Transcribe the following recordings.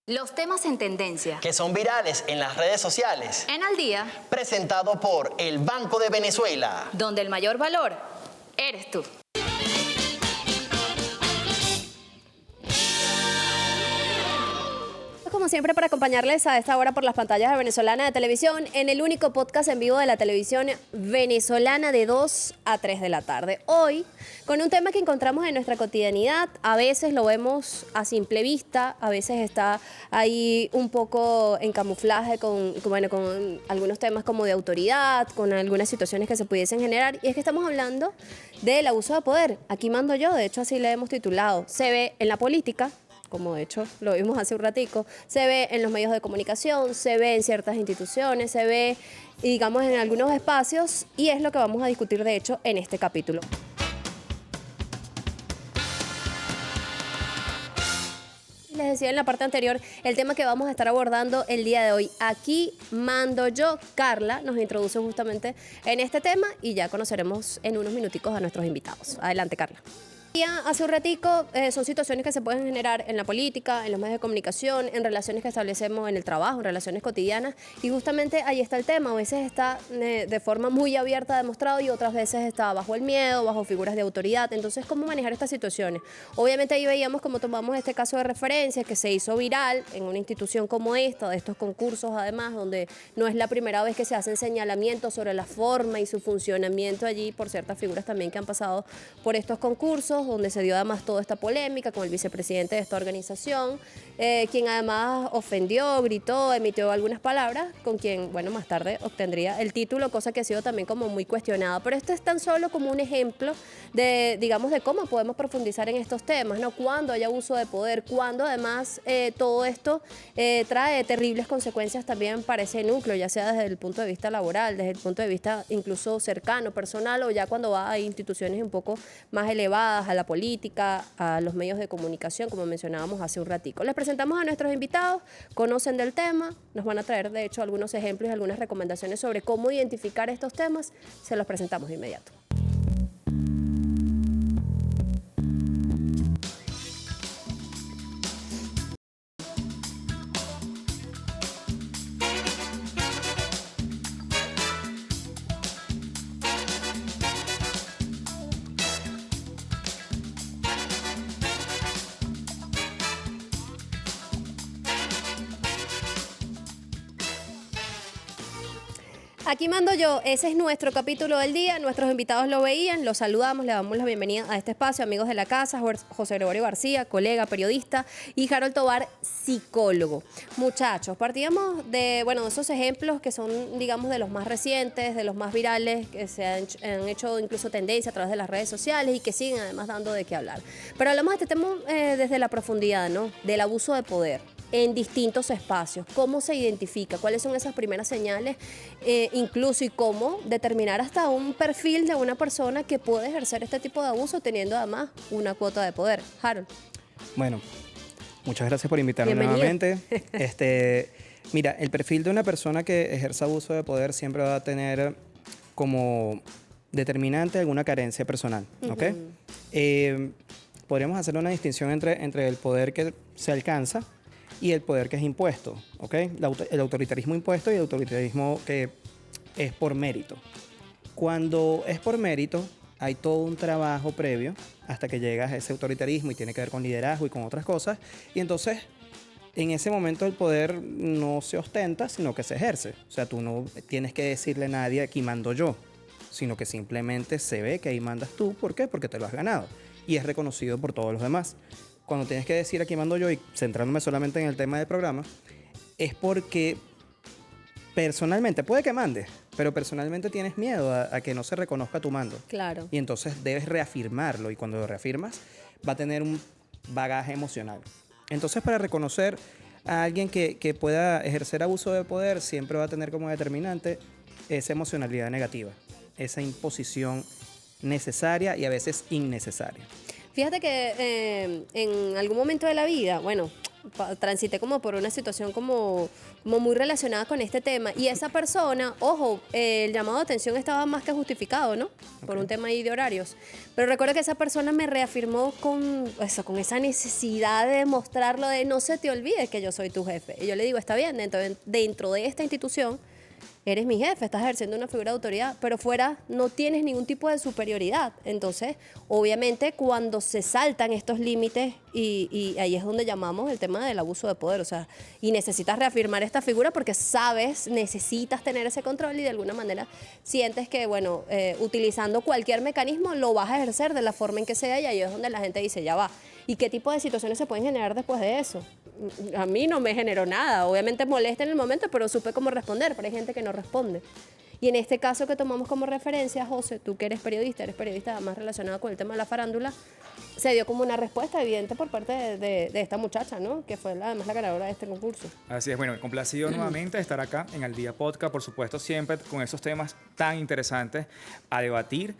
Los temas en tendencia. Que son virales en las redes sociales. En Al Día. Presentado por el Banco de Venezuela. Donde el mayor valor eres tú. Como siempre, para acompañarles a esta hora por las pantallas de Venezolana de Televisión, en el único podcast en vivo de la televisión venezolana de 2 a 3 de la tarde. Hoy, con un tema que encontramos en nuestra cotidianidad, a veces lo vemos a simple vista, a veces está ahí un poco en camuflaje con algunos temas como de autoridad, con algunas situaciones que se pudiesen generar, y es que estamos hablando del abuso de poder. Aquí mando yo, de hecho así le hemos titulado. Se ve en la política, como de hecho lo vimos hace un ratico, se ve en los medios de comunicación, se ve en ciertas instituciones, se ve, digamos, en algunos espacios, y es lo que vamos a discutir, de hecho, en este capítulo. Les decía en la parte anterior el tema que vamos a estar abordando el día de hoy. Aquí mando yo. Carla nos introduce justamente en este tema y ya conoceremos en unos minuticos a nuestros invitados. Adelante, Carla. Hace un ratico, son situaciones que se pueden generar en la política, en los medios de comunicación, en relaciones que establecemos en el trabajo, en relaciones cotidianas, y justamente ahí está el tema. A veces está de forma muy abierta demostrado y otras veces está bajo el miedo, bajo figuras de autoridad. Entonces, ¿cómo manejar estas situaciones? Obviamente ahí veíamos cómo tomamos este caso de referencia que se hizo viral en una institución como esta, de estos concursos además, donde no es la primera vez que se hacen señalamientos sobre la forma y su funcionamiento allí por ciertas figuras también que han pasado por estos concursos, donde se dio además toda esta polémica con el vicepresidente de esta organización, quien además ofendió, gritó, emitió algunas palabras, con quien, bueno, más tarde obtendría el título, cosa que ha sido también como muy cuestionada. Pero esto es tan solo como un ejemplo de, digamos, de cómo podemos profundizar en estos temas, ¿no? Cuando hay abuso de poder, cuando además todo esto trae terribles consecuencias también para ese núcleo, ya sea desde el punto de vista laboral, desde el punto de vista incluso cercano, personal, o ya cuando va a instituciones un poco más elevadas, a la política, a los medios de comunicación, como mencionábamos hace un ratico. Les presentamos a nuestros invitados, conocen del tema, nos van a traer de hecho algunos ejemplos y algunas recomendaciones sobre cómo identificar estos temas. Se los presentamos de inmediato. Aquí mando yo, ese es nuestro capítulo del día, nuestros invitados lo veían, los saludamos, le damos la bienvenida a este espacio, amigos de la casa, José Gregorio García, colega, periodista, y Harold Tovar, psicólogo. Muchachos, partíamos de esos ejemplos que son, digamos, de los más recientes, de los más virales, que se han hecho incluso tendencia a través de las redes sociales y que siguen además dando de qué hablar. Pero hablamos de este tema desde la profundidad, ¿no? Del abuso de poder en distintos espacios. ¿Cómo se identifica? ¿Cuáles son esas primeras señales? Incluso, y cómo determinar hasta un perfil de una persona que puede ejercer este tipo de abuso teniendo además una cuota de poder. Harold. Bueno, muchas gracias por invitarme Bienvenido. nuevamente. Mira, el perfil de una persona que ejerza abuso de poder siempre va a tener como determinante alguna carencia personal, ¿ok? Podríamos hacer una distinción entre el poder que se alcanza y el poder que es impuesto, ¿ok? El autoritarismo impuesto y el autoritarismo que es por mérito. Cuando es por mérito, hay todo un trabajo previo hasta que llegas a ese autoritarismo y tiene que ver con liderazgo y con otras cosas. Y entonces, en ese momento el poder no se ostenta, sino que se ejerce. O sea, tú no tienes que decirle a nadie, aquí mando yo, sino que simplemente se ve que ahí mandas tú. ¿Por qué? Porque te lo has ganado. Y es reconocido por todos los demás. Cuando tienes que decir aquí mando yo, y centrándome solamente en el tema del programa, es porque personalmente, puede que mandes, pero personalmente tienes miedo a que no se reconozca tu mando. Claro. Y entonces debes reafirmarlo, y cuando lo reafirmas va a tener un bagaje emocional. Entonces, para reconocer a alguien que pueda ejercer abuso de poder, siempre va a tener como determinante esa emocionalidad negativa, esa imposición necesaria y a veces innecesaria. Fíjate que en algún momento de la vida, bueno, transité como por una situación como muy relacionada con este tema. Y esa persona, ojo, el llamado de atención estaba más que justificado, ¿no? Por un tema ahí de horarios. Pero recuerdo que esa persona me reafirmó con esa necesidad de demostrarlo, de no se te olvide que yo soy tu jefe. Y yo le digo, está bien, dentro de esta institución eres mi jefe, estás ejerciendo una figura de autoridad, pero fuera no tienes ningún tipo de superioridad. Entonces, obviamente, cuando se saltan estos límites, y ahí es donde llamamos el tema del abuso de poder, o sea, y necesitas reafirmar esta figura porque sabes, necesitas tener ese control y de alguna manera sientes que, bueno, utilizando cualquier mecanismo lo vas a ejercer de la forma en que sea, y ahí es donde la gente dice, ya va. ¿Y qué tipo de situaciones se pueden generar después de eso? A mí no me generó nada. Obviamente molesta en el momento, pero supe cómo responder. Pero hay gente que no responde. Y en este caso que tomamos como referencia, José, tú que eres periodista además relacionado con el tema de la farándula, se dio como una respuesta evidente por parte de esta muchacha, ¿no? Que fue además la ganadora de este concurso. Así es, bueno, complacido nuevamente de estar acá en Al Día Podcast, por supuesto, siempre con esos temas tan interesantes a debatir.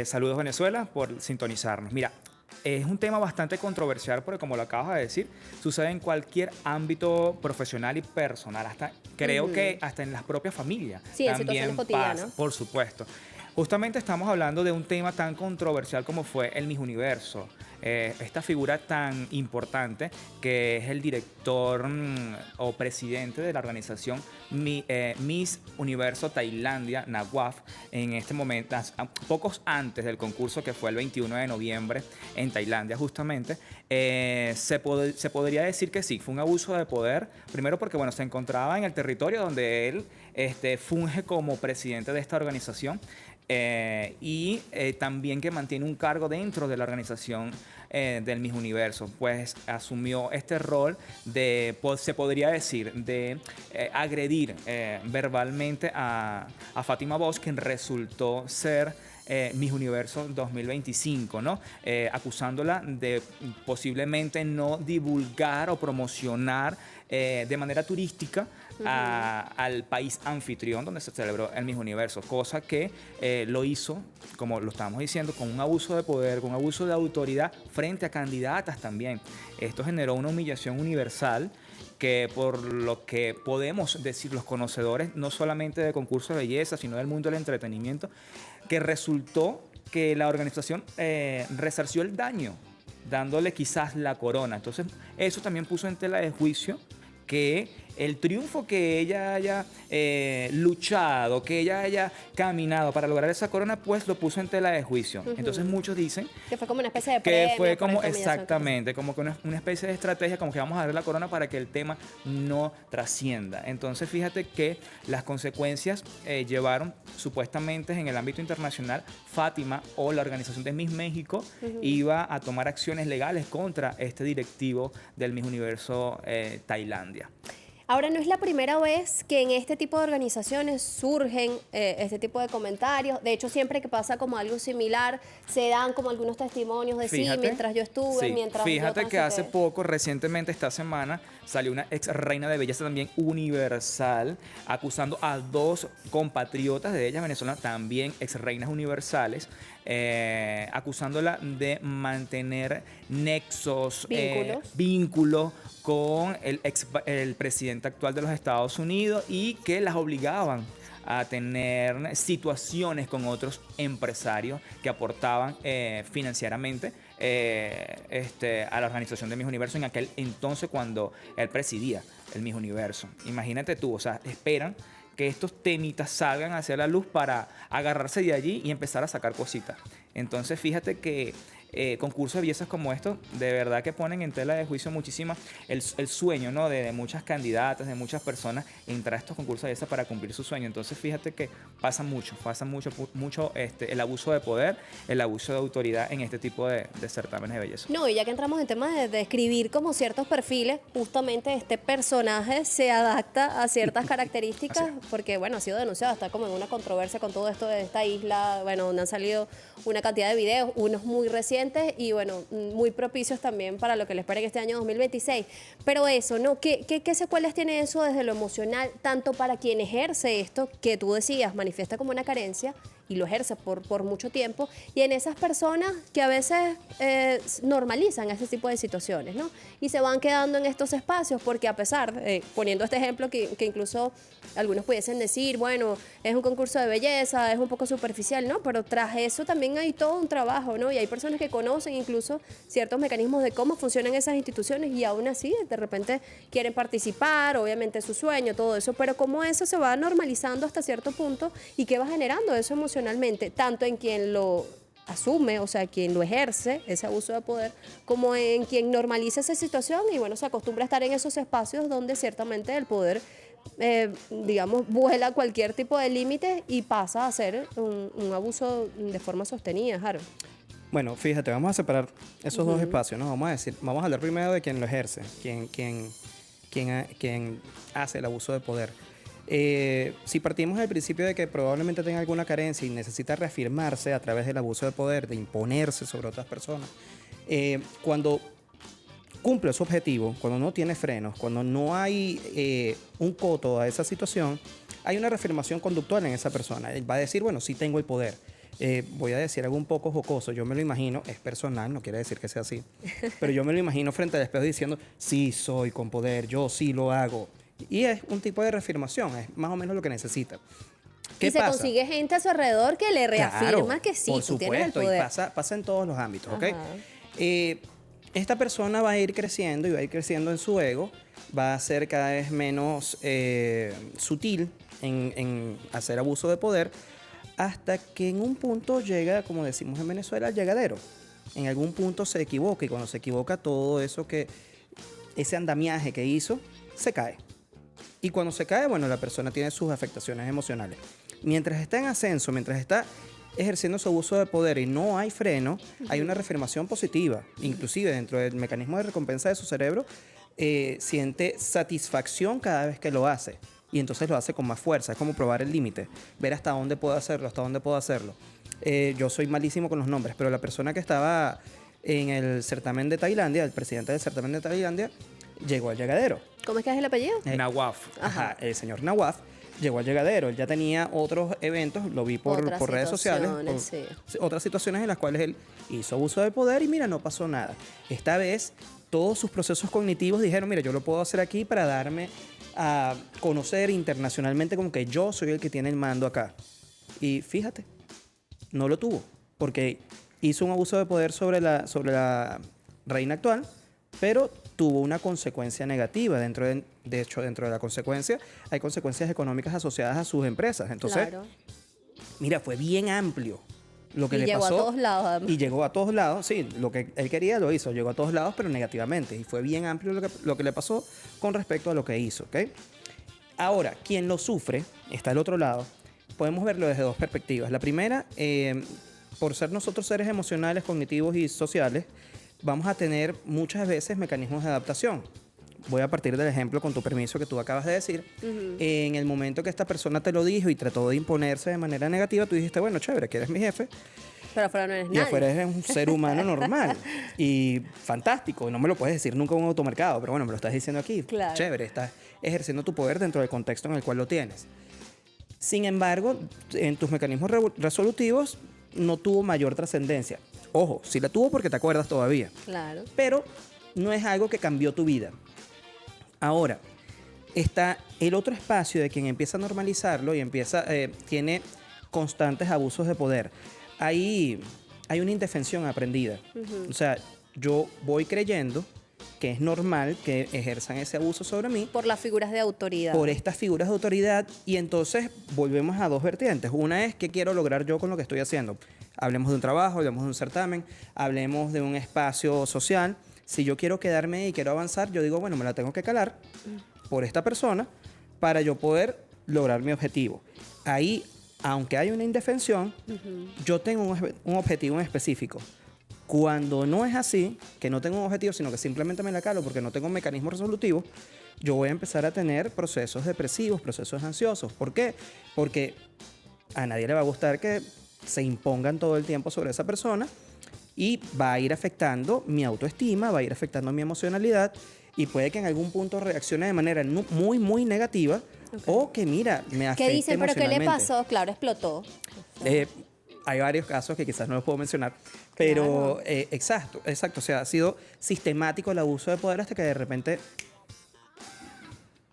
Saludos Venezuela por sintonizarnos. Mira, es un tema bastante controversial porque, como lo acabas de decir, sucede en cualquier ámbito profesional y personal. Creo que hasta en las propias familias. Sí, en también situaciones cotidianas. pasa, por supuesto. Justamente estamos hablando de un tema tan controversial como fue el Miss Universo. Esta figura tan importante que es el director o presidente de la organización Miss Universo Tailandia, NAWAF, en este momento, pocos antes del concurso que fue el 21 de noviembre en Tailandia justamente, se podría decir que sí, fue un abuso de poder, primero porque bueno, se encontraba en el territorio donde él funge como presidente de esta organización. Y también que mantiene un cargo dentro de la organización del Miss Universo, pues asumió este rol de, se podría decir, de agredir verbalmente a Fátima Bosch, quien resultó ser Miss Universo 2025, ¿no? Acusándola de posiblemente no divulgar o promocionar de manera turística al país anfitrión donde se celebró el Miss Universo, cosa que lo hizo, como lo estábamos diciendo, con un abuso de poder, con un abuso de autoridad frente a candidatas también. Esto generó una humillación universal que, por lo que podemos decir los conocedores, no solamente de concursos de belleza, sino del mundo del entretenimiento, que resultó que la organización resarció el daño, dándole quizás la corona. Entonces, eso también puso en tela de juicio que el triunfo que ella haya luchado, que ella haya caminado para lograr esa corona, pues lo puso en tela de juicio. Entonces muchos dicen que fue como una especie de que premio fue por como esta humillación. exactamente, como que una especie de estrategia, como que vamos a darle la corona para que el tema no trascienda. Entonces fíjate que las consecuencias llevaron supuestamente en el ámbito internacional, Fátima o la organización de Miss México iba a tomar acciones legales contra este directivo del Miss Universo Tailandia. Ahora, no es la primera vez que en este tipo de organizaciones surgen este tipo de comentarios. De hecho, siempre que pasa como algo similar, se dan como algunos testimonios de sí, mientras yo estuve, mientras fíjate yo que hace poco, recientemente esta semana, salió una ex reina de belleza también universal, acusando a dos compatriotas de ella, venezolanas, también ex reinas universales, acusándola de mantener nexos, vínculos con el presidente actual de los Estados Unidos y que las obligaban a tener situaciones con otros empresarios que aportaban financieramente a la organización de Miss Universo en aquel entonces cuando él presidía el Miss Universo. Imagínate tú, o sea, esperan que estos temitas salgan hacia la luz para agarrarse de allí y empezar a sacar cositas. Entonces fíjate que concursos de bellezas como estos de verdad que ponen en tela de juicio muchísimo el sueño, ¿no? de muchas candidatas, de muchas personas entrar a estos concursos de belleza para cumplir su sueño. Entonces fíjate que pasa mucho el abuso de poder, el abuso de autoridad en este tipo de certámenes de belleza. No, y ya que entramos en temas de describir como ciertos perfiles, justamente este personaje se adapta a ciertas características porque, bueno, ha sido denunciado, está como en una controversia con todo esto de esta isla, bueno, donde han salido una cantidad de videos, unos muy recientes y, bueno, muy propicios también para lo que le espera en este año 2026. Pero eso, ¿no? ¿Qué secuelas tiene eso desde lo emocional, tanto para quien ejerce esto, que tú decías, manifiesta como una carencia, y lo ejerce por mucho tiempo, y en esas personas que a veces normalizan ese tipo de situaciones, ¿no? Y se van quedando en estos espacios porque a pesar, poniendo este ejemplo que incluso algunos pudiesen decir, bueno, es un concurso de belleza, es un poco superficial, ¿no? Pero tras eso también hay todo un trabajo, ¿no? Y hay personas que conocen incluso ciertos mecanismos de cómo funcionan esas instituciones y aún así de repente quieren participar, obviamente es su sueño, todo eso, pero cómo eso se va normalizando hasta cierto punto y qué va generando eso emocionalmente, tanto en quien lo asume, o sea, quien lo ejerce, ese abuso de poder, como en quien normaliza esa situación y bueno, se acostumbra a estar en esos espacios donde ciertamente el poder, digamos, vuela cualquier tipo de límite y pasa a ser un abuso de forma sostenida, Harold. Bueno, fíjate, vamos a separar esos dos espacios, ¿no? Vamos a hablar primero de quien lo ejerce, quien hace el abuso de poder. Si partimos del principio de que probablemente tenga alguna carencia y necesita reafirmarse a través del abuso de poder, de imponerse sobre otras personas, cuando cumple su objetivo, cuando no tiene frenos, cuando no hay un coto a esa situación, hay una reafirmación conductual en esa persona. Él va a decir, bueno, sí tengo el poder. Voy a decir algo un poco jocoso, yo me lo imagino, es personal, no quiere decir que sea así, pero yo me lo imagino frente al espejo diciendo, sí soy con poder, yo sí lo hago. Y es un tipo de reafirmación, es más o menos lo que necesita. ¿Qué y se pasa? consigue gente a su alrededor que le reafirma Claro, que sí, por tú tienes el supuesto, poder. y pasa en todos los ámbitos, ¿ok? Ajá. Esta persona va a ir creciendo y va a ir creciendo en su ego, va a ser cada vez menos sutil en hacer abuso de poder, hasta que en un punto llega, como decimos en Venezuela, al llegadero. En algún punto se equivoca y cuando se equivoca todo eso ese andamiaje que hizo, se cae. Y cuando se cae, bueno, la persona tiene sus afectaciones emocionales. Mientras está en ascenso, mientras está ejerciendo su abuso de poder y no hay freno, hay una reafirmación positiva. Inclusive dentro del mecanismo de recompensa de su cerebro, siente satisfacción cada vez que lo hace. Y entonces lo hace con más fuerza. Es como probar el límite, ver hasta dónde puedo hacerlo, hasta dónde puedo hacerlo. Yo soy malísimo con los nombres, pero la persona que estaba en el certamen de Tailandia, el presidente del certamen de Tailandia, llegó al llegadero. ¿Cómo es que es el apellido? Nawaf. Ajá, el señor Nawaf llegó al llegadero. Él ya tenía otros eventos, lo vi por redes sociales, otras situaciones en las cuales él hizo abuso de poder y mira, no pasó nada. Esta vez todos sus procesos cognitivos dijeron, mira, yo lo puedo hacer aquí para darme a conocer internacionalmente como que yo soy el que tiene el mando acá. Y fíjate, no lo tuvo, porque hizo un abuso de poder sobre la reina actual, pero tuvo una consecuencia negativa. De hecho, dentro de la consecuencia, hay consecuencias económicas asociadas a sus empresas. Entonces, Claro. mira, fue bien amplio lo que Y le llegó pasó. a todos lados, además. Y llegó a todos lados, sí, lo que él quería lo hizo, llegó a todos lados, pero negativamente. Y fue bien amplio lo que le pasó con respecto a lo que hizo, ¿ok? Ahora, quien lo sufre, está al otro lado, podemos verlo desde dos perspectivas. La primera, por ser nosotros seres emocionales, cognitivos y sociales, vamos a tener muchas veces mecanismos de adaptación. Voy a partir del ejemplo, con tu permiso, que tú acabas de decir. En el momento que esta persona te lo dijo y trató de imponerse de manera negativa, tú dijiste, bueno, chévere, que eres mi jefe, Pero afuera no eres y nadie. afuera eres un ser humano normal y fantástico. No me lo puedes decir nunca en un automercado, pero bueno, me lo estás diciendo aquí. Claro. Chévere, estás ejerciendo tu poder dentro del contexto en el cual lo tienes. Sin embargo, en tus mecanismos resolutivos no tuvo mayor trascendencia. Ojo, sí la tuvo porque te acuerdas todavía, Claro. pero no es algo que cambió tu vida. Ahora, está el otro espacio de quien empieza a normalizarlo y tiene constantes abusos de poder. Hay una indefensión aprendida. O sea, yo voy creyendo que es normal que ejerzan ese abuso sobre mí Por las figuras de autoridad. por estas figuras de autoridad y entonces volvemos a dos vertientes. Una es qué quiero lograr yo con lo que estoy haciendo. Hablemos de un trabajo, hablemos de un certamen, hablemos de un espacio social. Si yo quiero quedarme y quiero avanzar, yo digo, bueno, me la tengo que calar por esta persona para yo poder lograr mi objetivo. Ahí, aunque hay una indefensión, yo tengo un objetivo en específico. Cuando no es así, que no tengo un objetivo, sino que simplemente me la calo porque no tengo un mecanismo resolutivo, yo voy a empezar a tener procesos depresivos, procesos ansiosos. ¿Por qué? Porque a nadie le va a gustar que se impongan todo el tiempo sobre esa persona y va a ir afectando mi autoestima, va a ir afectando mi emocionalidad y puede que en algún punto reaccione de manera muy, muy negativa O que, mira, me afecta ¿Qué dicen? ¿Pero qué le emocionalmente. pasó? Claro, explotó. Hay varios casos que quizás no los puedo mencionar, pero Claro. exacto. O sea, ha sido sistemático el abuso de poder hasta que de repente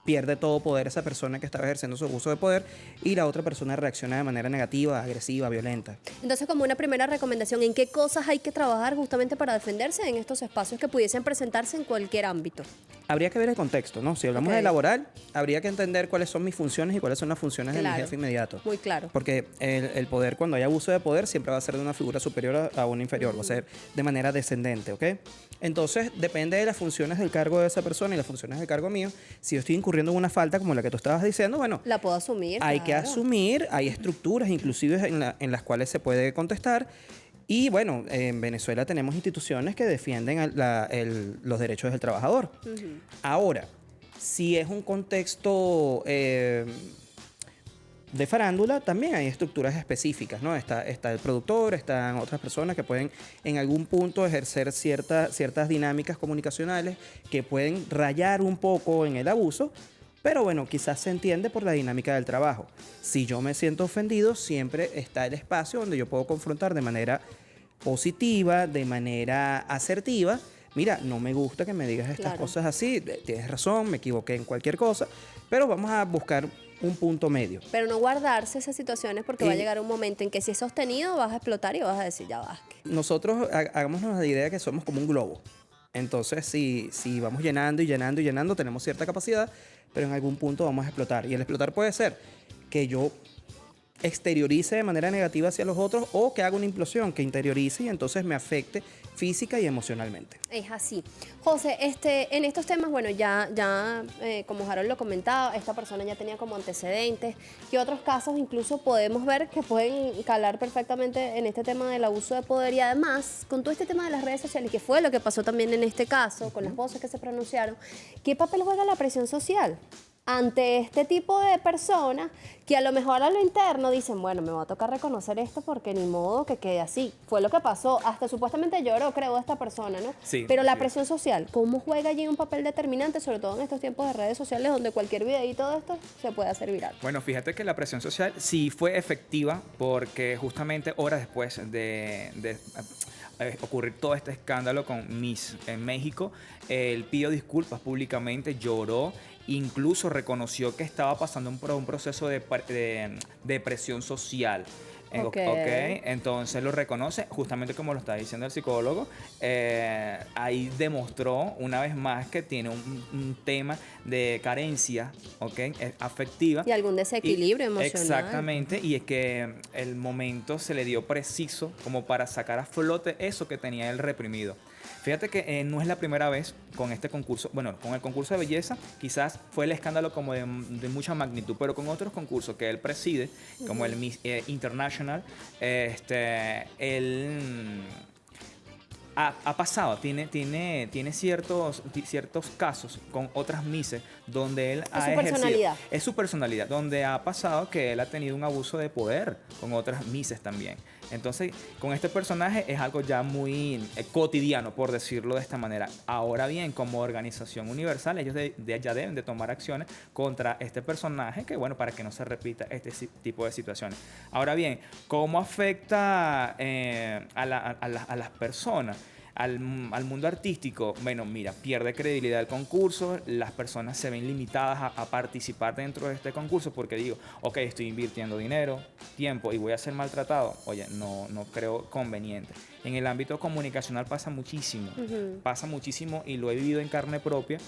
pierde todo poder esa persona que estaba ejerciendo su abuso de poder y la otra persona reacciona de manera negativa, agresiva, violenta. Entonces, como una primera recomendación, ¿en qué cosas hay que trabajar justamente para defenderse en estos espacios que pudiesen presentarse en cualquier ámbito? Habría que ver el contexto, ¿no? Si hablamos Ok. de laboral, habría que entender cuáles son mis funciones y cuáles son las funciones de mi Claro. jefe inmediato. Muy claro. Porque el poder, cuando hay abuso de poder, siempre va a ser de una figura superior a una inferior, va a ser de manera descendente, ¿ok? Entonces, depende de las funciones del cargo de esa persona y las funciones del cargo mío. Si yo estoy incurriendo en una falta como la que tú estabas diciendo, bueno, La puedo asumir. hay que claro. asumir, hay estructuras inclusive en las cuales se puede contestar. Y bueno, en Venezuela tenemos instituciones que defienden los derechos del trabajador. Ahora, si es un contexto de farándula, también hay estructuras específicas, ¿no? Está el productor, están otras personas que pueden en algún punto ejercer ciertas dinámicas comunicacionales que pueden rayar un poco en el abuso, pero bueno, quizás se entiende por la dinámica del trabajo. Si yo me siento ofendido, siempre está el espacio donde yo puedo confrontar de manera positiva, de manera asertiva. Mira, no me gusta que me digas estas Claro. cosas así, tienes razón, me equivoqué en cualquier cosa, pero vamos a buscar un punto medio. Pero no guardarse esas situaciones porque va a Y- llegar un momento en que si es sostenido vas a explotar y vas a decir, ya vas. Nosotros hagámonos la idea que somos como un globo. Entonces, si vamos llenando y llenando y llenando, tenemos cierta capacidad, pero en algún punto vamos a explotar. Y el explotar puede ser que yo exteriorice de manera negativa hacia los otros o que haga una implosión, que interiorice y entonces me afecte física y emocionalmente. Es así. José, en estos temas, bueno, ya como Harold lo comentaba, esta persona ya tenía como antecedentes. ¿Qué otros casos incluso podemos ver que pueden calar perfectamente en este tema del abuso de poder? Y además, con todo este tema de las redes sociales, que fue lo que pasó también en este caso, con las voces que se pronunciaron, ¿qué papel juega la presión social ante este tipo de personas que a lo mejor a lo interno dicen, bueno, me va a tocar reconocer esto porque ni modo que quede así? Fue lo que pasó, hasta supuestamente lloró, creo, esta persona, ¿no? Sí, Pero la sí. presión social, ¿cómo juega allí un papel determinante, sobre todo en estos tiempos de redes sociales donde cualquier videíto de esto se puede hacer viral? Bueno, fíjate que la presión social sí fue efectiva porque justamente horas después de ocurrir todo este escándalo con Miss en México, él pidió disculpas públicamente, lloró, incluso reconoció que estaba pasando por un proceso de depresión social. Ok. Entonces lo reconoce, justamente como lo está diciendo el psicólogo. Ahí demostró una vez más que tiene un tema de carencia, afectiva. Y algún desequilibrio emocional. Exactamente, y es que el momento se le dio preciso como para sacar a flote eso que tenía él reprimido. Fíjate que no es la primera vez con este concurso, bueno, con el concurso de belleza quizás fue el escándalo como de mucha magnitud, pero con otros concursos que él preside, como el Miss International, él ha pasado, tiene ciertos casos con otras Misses donde él ha su ejercido. personalidad. Es su personalidad, donde ha pasado que él ha tenido un abuso de poder con otras Misses también. Entonces, con este personaje es algo ya muy cotidiano, por decirlo de esta manera. Ahora bien, como organización universal, ellos ya deben de tomar acciones contra este personaje, que bueno, para que no se repita este tipo de situaciones. Ahora bien, ¿cómo afecta a las personas? Al mundo artístico, bueno, mira, pierde credibilidad el concurso, las personas se ven limitadas a participar dentro de este concurso porque digo, ok, estoy invirtiendo dinero, tiempo y voy a ser maltratado. Oye, no creo conveniente. En el ámbito comunicacional pasa muchísimo y lo he vivido en carne propia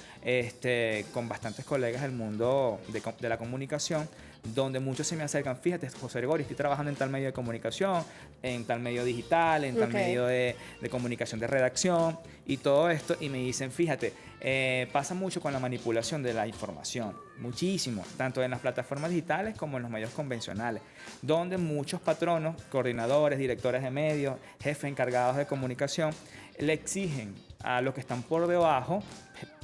con bastantes colegas del mundo de la comunicación, donde muchos se me acercan, fíjate, José Gregorio, estoy trabajando en tal medio de comunicación, en tal medio digital, en tal medio de comunicación de redacción y todo esto, y me dicen, fíjate, pasa mucho con la manipulación de la información, muchísimo, tanto en las plataformas digitales como en los medios convencionales, donde muchos patronos, coordinadores, directores de medios, jefes encargados de comunicación, le exigen a los que están por debajo,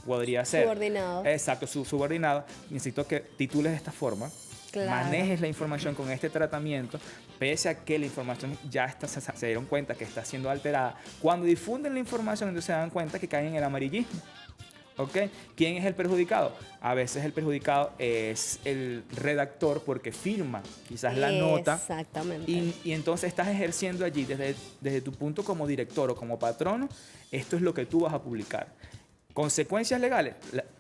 podría ser... Subordinado. Exacto, subordinado, necesito que titules de esta forma, Claro. manejes la información con este tratamiento, pese a que la información ya se dieron cuenta que está siendo alterada. Cuando difunden la información, entonces se dan cuenta que caen en el amarillismo. ¿Ok? ¿Quién es el perjudicado? A veces el perjudicado es el redactor porque firma quizás la nota. Exactamente. Y entonces estás ejerciendo allí desde tu punto como director o como patrono, esto es lo que tú vas a publicar. Consecuencias legales,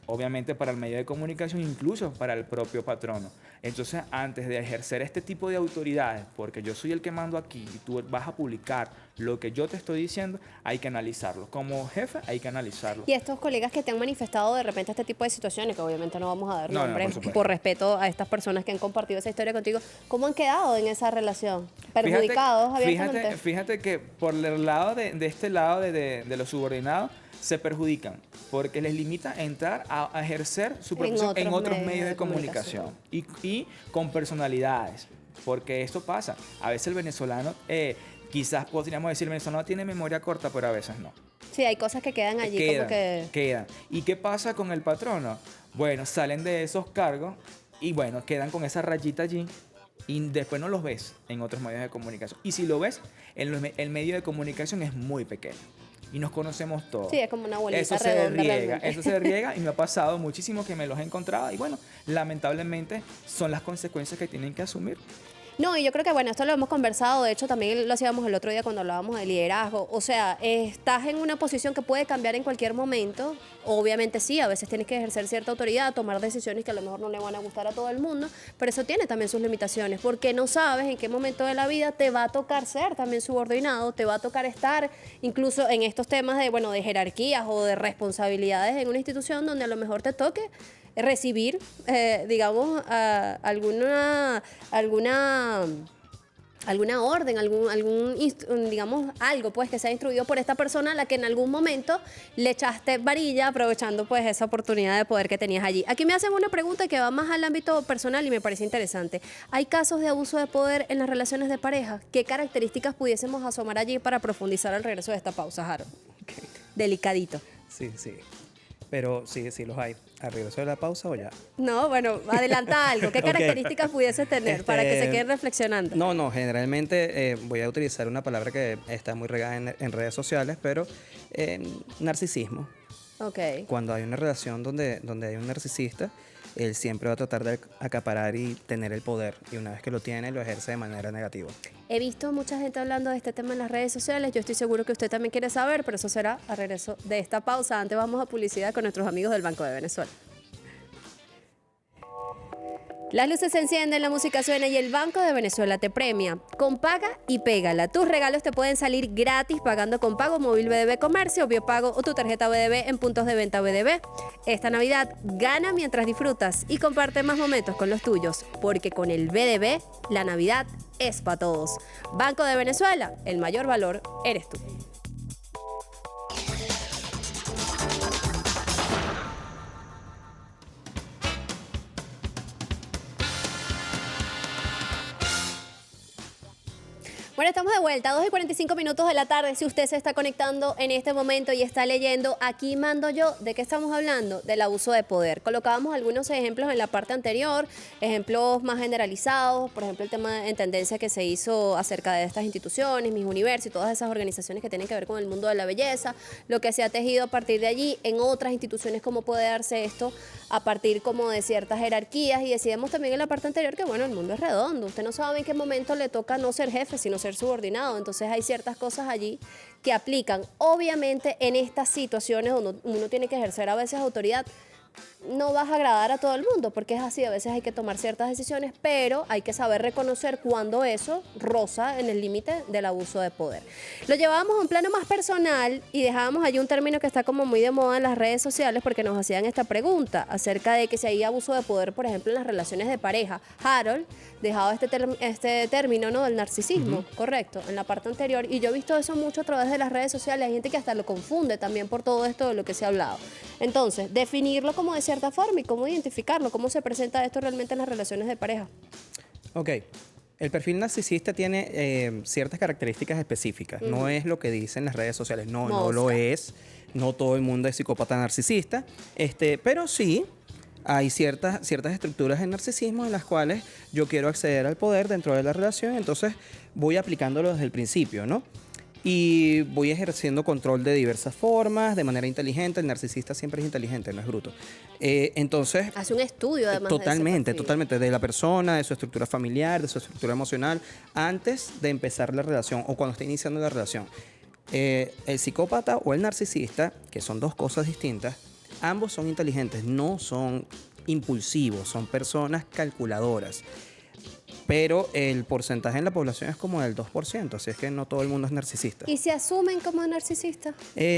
obviamente para el medio de comunicación, incluso para el propio patrono. Entonces, antes de ejercer este tipo de autoridades, porque yo soy el que mando aquí y tú vas a publicar lo que yo te estoy diciendo, hay que analizarlo. Como jefe, hay que analizarlo. Y estos colegas que te han manifestado de repente este tipo de situaciones, que obviamente no vamos a dar No, nombres por supuesto. por respeto a estas personas que han compartido esa historia contigo, ¿cómo han quedado en esa relación? ¿Perjudicados abiertamente? Fíjate que por el lado de este lado de los subordinados, se perjudican porque les limita entrar a ejercer su profesión en otros medios de comunicación y con personalidades, porque esto pasa. A veces el venezolano, quizás podríamos decir, el venezolano tiene memoria corta, pero a veces no. Sí, hay cosas que quedan allí como que... Quedan. ¿Y qué pasa con el patrono? Bueno, salen de esos cargos y bueno, quedan con esa rayita allí y después no los ves en otros medios de comunicación. Y si lo ves, el medio de comunicación es muy pequeño. Y nos conocemos todos. Sí, es como una bolita eso se redonda riega, realmente. eso se riega y me ha pasado muchísimo que me los he encontrado y bueno, lamentablemente son las consecuencias que tienen que asumir. No, y yo creo que, bueno, esto lo hemos conversado, de hecho también lo hacíamos el otro día cuando hablábamos de liderazgo, o sea, estás en una posición que puede cambiar en cualquier momento, obviamente sí, a veces tienes que ejercer cierta autoridad, tomar decisiones que a lo mejor no le van a gustar a todo el mundo, pero eso tiene también sus limitaciones, porque no sabes en qué momento de la vida te va a tocar ser también subordinado, te va a tocar estar incluso en estos temas de, bueno, de jerarquías o de responsabilidades en una institución donde a lo mejor te toque recibir, digamos, alguna orden, digamos, algo pues que sea instruido por esta persona a la que en algún momento le echaste varilla aprovechando pues esa oportunidad de poder que tenías allí. Aquí me hacen una pregunta que va más al ámbito personal y me parece interesante. ¿Hay casos de abuso de poder en las relaciones de pareja? ¿Qué características pudiésemos asomar allí para profundizar al regreso de esta pausa, Harold? Ok. Delicadito. Sí, sí. Pero sí los hay. ¿Al regreso de la pausa o ya? No, bueno, adelanta algo. ¿Qué Ok. características pudiese tener para que se Este, queden reflexionando? No, generalmente voy a utilizar una palabra que está muy regada en redes sociales, pero narcisismo. Ok. Cuando hay una relación donde hay un narcisista, él siempre va a tratar de acaparar y tener el poder. Y una vez que lo tiene, lo ejerce de manera negativa. He visto mucha gente hablando de este tema en las redes sociales. Yo estoy seguro que usted también quiere saber, pero eso será a regreso de esta pausa. Antes vamos a publicidad con nuestros amigos del Banco de Venezuela. Las luces se encienden, la música suena y el Banco de Venezuela te premia con Paga y Pégala. Tus regalos te pueden salir gratis pagando con Pago Móvil BDB Comercio, Biopago o tu tarjeta BDB en puntos de venta BDB. Esta Navidad gana mientras disfrutas y comparte más momentos con los tuyos, porque con el BDB la Navidad es para todos. Banco de Venezuela, el mayor valor eres tú. Bueno, estamos de vuelta, 2:45 de la tarde. Si usted se está conectando en este momento y está leyendo, aquí mando yo. ¿De qué estamos hablando? Del abuso de poder. Colocábamos algunos ejemplos en la parte anterior, ejemplos más generalizados, por ejemplo, el tema en tendencia que se hizo acerca de estas instituciones, Miss Universo y todas esas organizaciones que tienen que ver con el mundo de la belleza, lo que se ha tejido a partir de allí en otras instituciones, cómo puede darse esto a partir como de ciertas jerarquías. Y decíamos también en la parte anterior que, bueno, el mundo es redondo. Usted no sabe en qué momento le toca no ser jefe, sino ser subordinado. Entonces hay ciertas cosas allí que aplican. Obviamente en estas situaciones donde uno tiene que ejercer a veces autoridad, no vas a agradar a todo el mundo, porque es así, a veces hay que tomar ciertas decisiones, pero hay que saber reconocer cuando eso roza en el límite del abuso de poder. Lo llevábamos a un plano más personal y dejábamos allí un término que está como muy de moda en las redes sociales, porque nos hacían esta pregunta acerca de que si hay abuso de poder, por ejemplo, en las relaciones de pareja. Harold dejaba este término, ¿no?, del narcisismo, correcto, en la parte anterior, y yo he visto eso mucho a través de las redes sociales. Hay gente que hasta lo confunde también por todo esto de lo que se ha hablado. Entonces, definirlo como de cierta forma y cómo identificarlo, cómo se presenta esto realmente en las relaciones de pareja. Ok. El perfil narcisista tiene ciertas características específicas. No es lo que dicen las redes sociales. No lo es. No todo el mundo es psicópata narcisista. Pero sí hay ciertas estructuras de narcisismo en las cuales yo quiero acceder al poder dentro de la relación. Entonces voy aplicándolo desde el principio, ¿no? y voy ejerciendo control de diversas formas, de manera inteligente. El narcisista siempre es inteligente, no es bruto. Entonces, Hace un estudio además de ese totalmente, perfil. totalmente, de la persona, de su estructura familiar, de su estructura emocional, antes de empezar la relación o cuando está iniciando la relación. El psicópata o el narcisista, que son dos cosas distintas, ambos son inteligentes, no son impulsivos, son personas calculadoras. Pero el porcentaje en la población es como del 2%, así es que no todo el mundo es narcisista. ¿Y se asumen como narcisistas?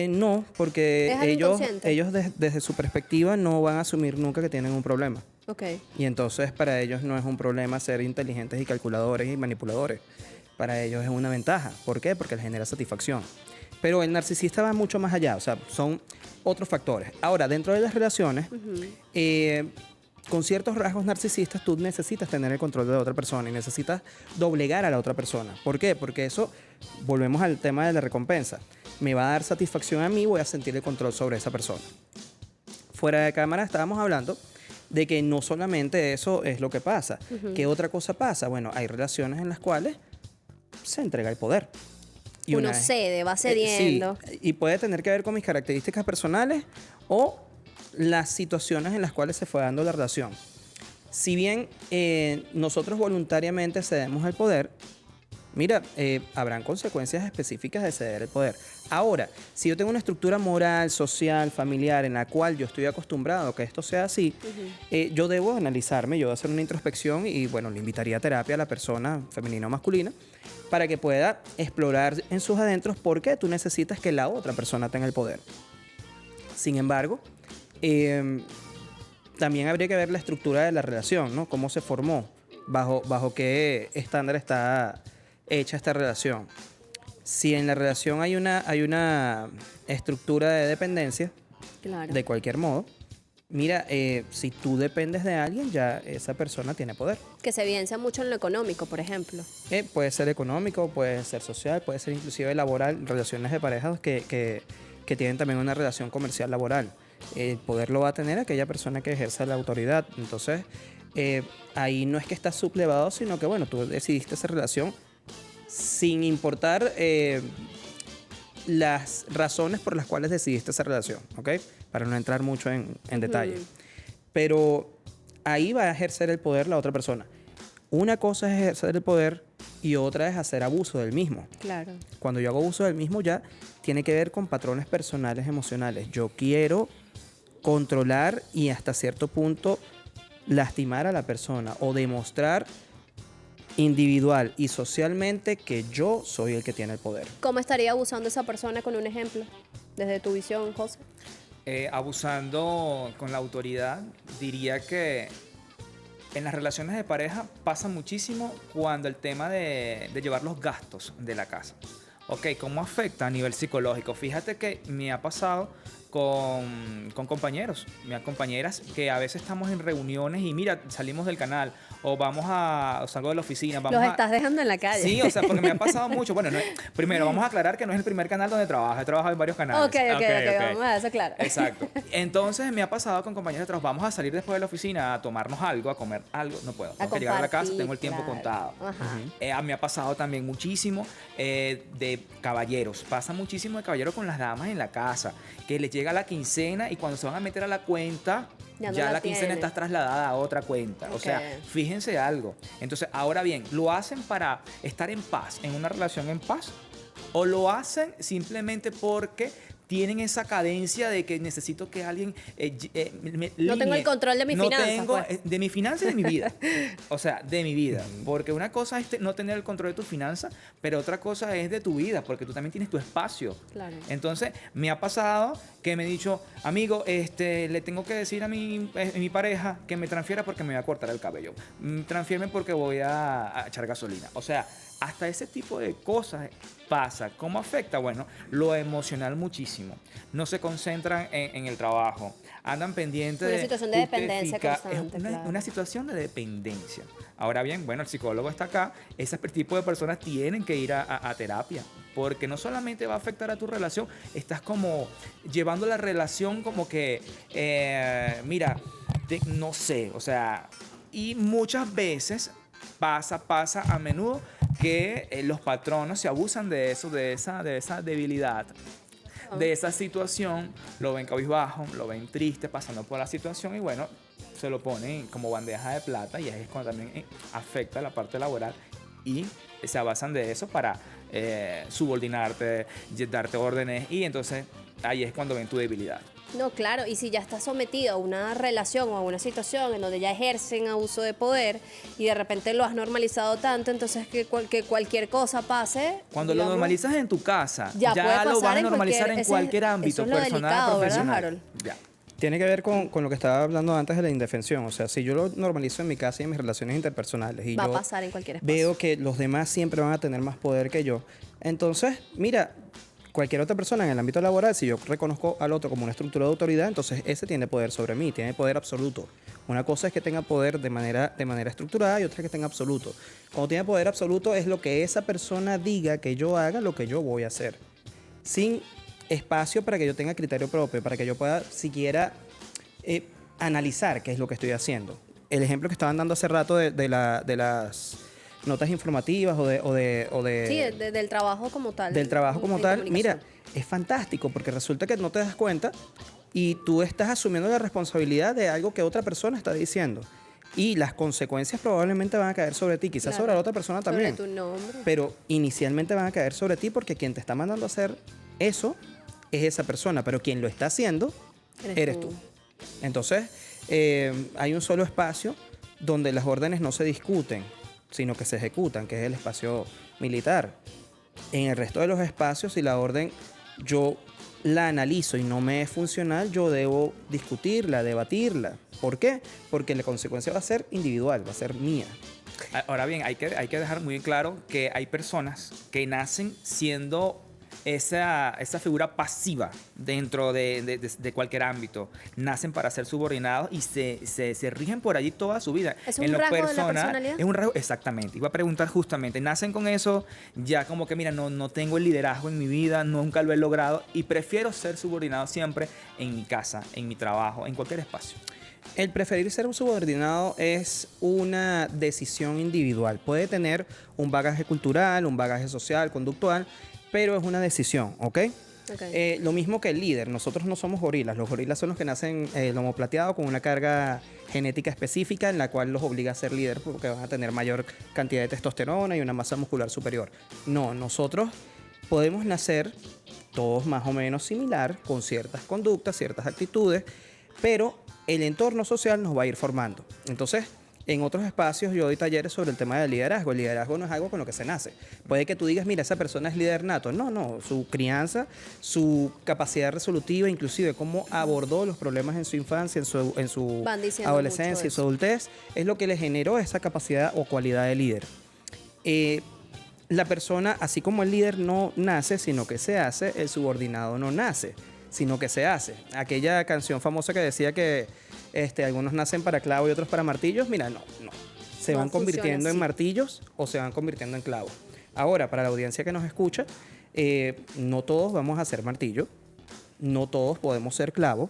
No, porque ¿Es algo inconsciente? ellos desde su perspectiva no van a asumir nunca que tienen un problema. Ok. Y entonces para ellos no es un problema ser inteligentes y calculadores y manipuladores. Para ellos es una ventaja. ¿Por qué? Porque les genera satisfacción. Pero el narcisista va mucho más allá, o sea, son otros factores. Ahora, dentro de las relaciones, con ciertos rasgos narcisistas, tú necesitas tener el control de la otra persona y necesitas doblegar a la otra persona. ¿Por qué? Porque eso, volvemos al tema de la recompensa. Me va a dar satisfacción a mí, voy a sentir el control sobre esa persona. Fuera de cámara estábamos hablando de que no solamente eso es lo que pasa. ¿Qué otra cosa pasa? Bueno, hay relaciones en las cuales se entrega el poder. Y Uno una vez- cede, va cediendo. sí, y puede tener que ver con mis características personales o las situaciones en las cuales se fue dando la relación. Si bien nosotros voluntariamente cedemos el poder, mira, habrán consecuencias específicas de ceder el poder. Ahora, si yo tengo una estructura moral, social, familiar en la cual yo estoy acostumbrado a que esto sea así, yo debo analizarme, yo debo hacer una introspección y, bueno, le invitaría a terapia a la persona, femenina o masculina, para que pueda explorar en sus adentros por qué tú necesitas que la otra persona tenga el poder. Sin embargo, también habría que ver la estructura de la relación, ¿no? Cómo se formó, bajo qué estándar está hecha esta relación. Si en la relación hay una estructura de dependencia, Claro. de cualquier modo, mira, si tú dependes de alguien, ya esa persona tiene poder. Que se evidencia mucho en lo económico, por ejemplo. Puede ser económico, puede ser social, puede ser inclusive laboral, relaciones de parejas que tienen también una relación comercial laboral. El poder lo va a tener aquella persona que ejerza la autoridad. Entonces, ahí no es que estás sublevado, sino que, bueno, tú decidiste esa relación sin importar las razones por las cuales decidiste esa relación, ¿ok? Para no entrar mucho en detalle. Pero ahí va a ejercer el poder la otra persona. Una cosa es ejercer el poder y otra es hacer abuso del mismo. Claro. Cuando yo hago uso del mismo ya tiene que ver con patrones personales emocionales. Yo quiero controlar y hasta cierto punto lastimar a la persona o demostrar individual y socialmente que yo soy el que tiene el poder. ¿Cómo estaría abusando esa persona con un ejemplo? Desde tu visión, José. Abusando con la autoridad, diría que en las relaciones de pareja pasa muchísimo cuando el tema de llevar los gastos de la casa. Ok, ¿cómo afecta a nivel psicológico? Fíjate que me ha pasado con compañeros, compañeras que a veces estamos en reuniones y mira, salimos del canal o salgo de la oficina. Los estás dejando en la calle. Sí, o sea, porque me ha pasado mucho. Bueno, primero vamos a aclarar que no es el primer canal donde trabajo, he trabajado en varios canales. Ok, vamos a dejar eso claro. Exacto. Entonces me ha pasado con compañeros de trabajo, vamos a salir después de la oficina a tomarnos algo, a comer algo, no puedo. Tengo que llegar a la casa, tengo el tiempo contado. Ajá. Me ha pasado también muchísimo de caballeros. Pasa muchísimo de caballeros con las damas en la casa, que les llega la quincena y cuando se van a meter a la cuenta, Ya no ya la la quincena tienen. está trasladada a otra cuenta. O sea, Ok. fíjense algo. Entonces, ahora bien, ¿lo hacen para estar en paz, en una relación en paz? ¿O lo hacen simplemente porque tienen esa cadencia de que necesito que alguien No tengo el control de mis finanzas, tengo, pues. de mi finanza y de mi vida. O sea, de mi vida. Porque una cosa es no tener el control de tu finanza, pero otra cosa es de tu vida, porque tú también tienes tu espacio. Claro. Entonces, me ha pasado que me he dicho, amigo, le tengo que decir a mi pareja que me transfiera porque me voy a cortar el cabello. Transfiérme porque voy a echar gasolina. O sea, hasta ese tipo de cosas pasa. ¿Cómo afecta? Bueno, lo emocional muchísimo. No se concentran en el trabajo. Andan pendientes Una de situación de dependencia justificar. constante, Es claro. una situación de dependencia. Ahora bien, bueno, el psicólogo está acá. Ese tipo de personas tienen que ir a terapia. Porque no solamente va a afectar a tu relación, estás como llevando la relación como que, mira, no sé, o sea, y muchas veces pasa a menudo que los patronos se abusan de eso, de esa debilidad, de esa situación, lo ven cabizbajo, lo ven triste, pasando por la situación y bueno, se lo ponen como bandeja de plata y ahí es cuando también afecta la parte laboral y se basan de eso para subordinarte, darte órdenes y entonces ahí es cuando ven tu debilidad. No, claro, y si ya estás sometido a una relación o a una situación en donde ya ejercen abuso de poder y de repente lo has normalizado tanto, entonces que cualquier cosa pase. Cuando digamos, lo normalizas en tu casa, ya puede lo pasar vas a en normalizar cualquier- en cualquier ámbito, eso es lo personal, delicado, ¿verdad, profesional. Harold? Ya. Tiene que ver con lo que estaba hablando antes de la indefensión. O sea, si yo lo normalizo en mi casa y en mis relaciones interpersonales y Va a yo pasar en cualquier espacio. veo que los demás siempre van a tener más poder que yo, entonces, mira, cualquier otra persona en el ámbito laboral, si yo reconozco al otro como una estructura de autoridad, entonces ese tiene poder sobre mí, tiene poder absoluto. Una cosa es que tenga poder de manera estructurada y otra es que tenga absoluto. Cuando tiene poder absoluto es lo que esa persona diga que yo haga, lo que yo voy a hacer. Sin espacio para que yo tenga criterio propio, para que yo pueda siquiera analizar qué es lo que estoy haciendo. El ejemplo que estaban dando hace rato de las notas informativas Sí, del trabajo como tal. del trabajo como en tal, comunicación. mira, es fantástico porque resulta que no te das cuenta y tú estás asumiendo la responsabilidad de algo que otra persona está diciendo. Y las consecuencias probablemente van a caer sobre ti, quizás Claro. sobre la otra persona también. Sobre tu nombre. Pero inicialmente van a caer sobre ti porque quien te está mandando a hacer eso es esa persona, pero quien lo está haciendo eres tú. Entonces, hay un solo espacio donde las órdenes no se discuten, sino que se ejecutan, que es el espacio militar. En el resto de los espacios, si la orden yo la analizo y no me es funcional, yo debo discutirla, debatirla. ¿Por qué? Porque la consecuencia va a ser individual, va a ser mía. Ahora bien, hay que dejar muy claro que hay personas que nacen siendo esa figura pasiva dentro de cualquier ámbito. Nacen para ser subordinados y se rigen por allí toda su vida. ¿Es un rasgo de la personalidad? Es un rasgo, exactamente. Iba a preguntar justamente, nacen con eso, ya como que mira, no tengo el liderazgo en mi vida, nunca lo he logrado y prefiero ser subordinado siempre en mi casa, en mi trabajo, en cualquier espacio. El preferir ser un subordinado es una decisión individual. Puede tener un bagaje cultural, un bagaje social, conductual, pero es una decisión, ¿ok? Lo mismo que el líder. Nosotros no somos gorilas. Los gorilas son los que nacen lomo plateado con una carga genética específica en la cual los obliga a ser líder porque van a tener mayor cantidad de testosterona y una masa muscular superior. No, nosotros podemos nacer todos más o menos similar, con ciertas conductas, ciertas actitudes, pero el entorno social nos va a ir formando. Entonces, en otros espacios yo doy talleres sobre el tema del liderazgo. El liderazgo no es algo con lo que se nace. Puede que tú digas, mira, esa persona es líder nato. No, su crianza, su capacidad resolutiva, inclusive cómo abordó los problemas en su infancia, en su Van diciendo adolescencia mucho y su adultez, es lo que le generó esa capacidad o cualidad de líder. La persona, así como el líder no nace, sino que se hace, el subordinado no nace, sino que se hace. Aquella canción famosa que decía que algunos nacen para clavo y otros para martillos, mira, no. Se No van convirtiendo funciona en así. martillos o se van convirtiendo en clavos. Ahora, para la audiencia que nos escucha, no todos vamos a ser martillo, no todos podemos ser clavo,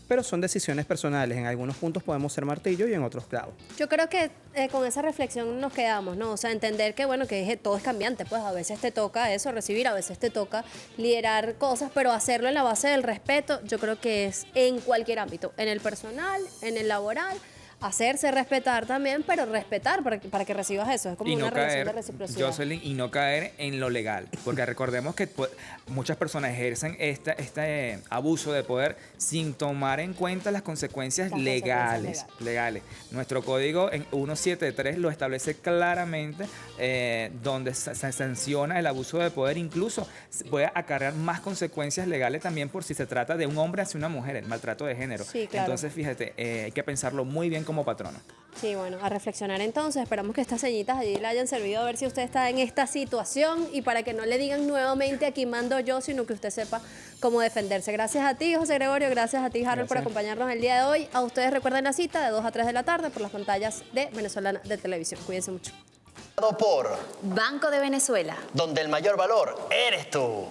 pero son decisiones personales. En algunos puntos podemos ser martillo y en otros clavo. Yo creo que con esa reflexión nos quedamos, ¿no? O sea, entender que, bueno, que todo es cambiante, pues a veces te toca eso, recibir, a veces te toca liderar cosas, pero hacerlo en la base del respeto, yo creo que es en cualquier ámbito, en el personal, en el laboral, hacerse respetar también, pero respetar para que recibas eso, es como Y una no relación de caer, reciprocidad. Jocelyn, y no caer en lo legal. Porque recordemos que muchas personas ejercen este abuso de poder sin tomar en cuenta las consecuencias Las legales. Nuestro código en 173 lo establece claramente, donde se sanciona el abuso de poder. Incluso puede acarrear más consecuencias legales también por si se trata de un hombre hacia una mujer, el maltrato de género. Sí, claro. Entonces, fíjate, hay que pensarlo muy bien como patrono. Sí, bueno, a reflexionar entonces. Esperamos que estas señitas allí le hayan servido a ver si usted está en esta situación y para que no le digan nuevamente aquí mando yo, sino que usted sepa cómo defenderse. Gracias a ti, José Gregorio. Gracias a ti, Harold, por Gracias. acompañarnos el día de hoy. A ustedes recuerden la cita de 2 a 3 de la tarde por las pantallas de Venezolana de Televisión. Cuídense mucho. Por Banco de Venezuela. donde el mayor valor eres tú.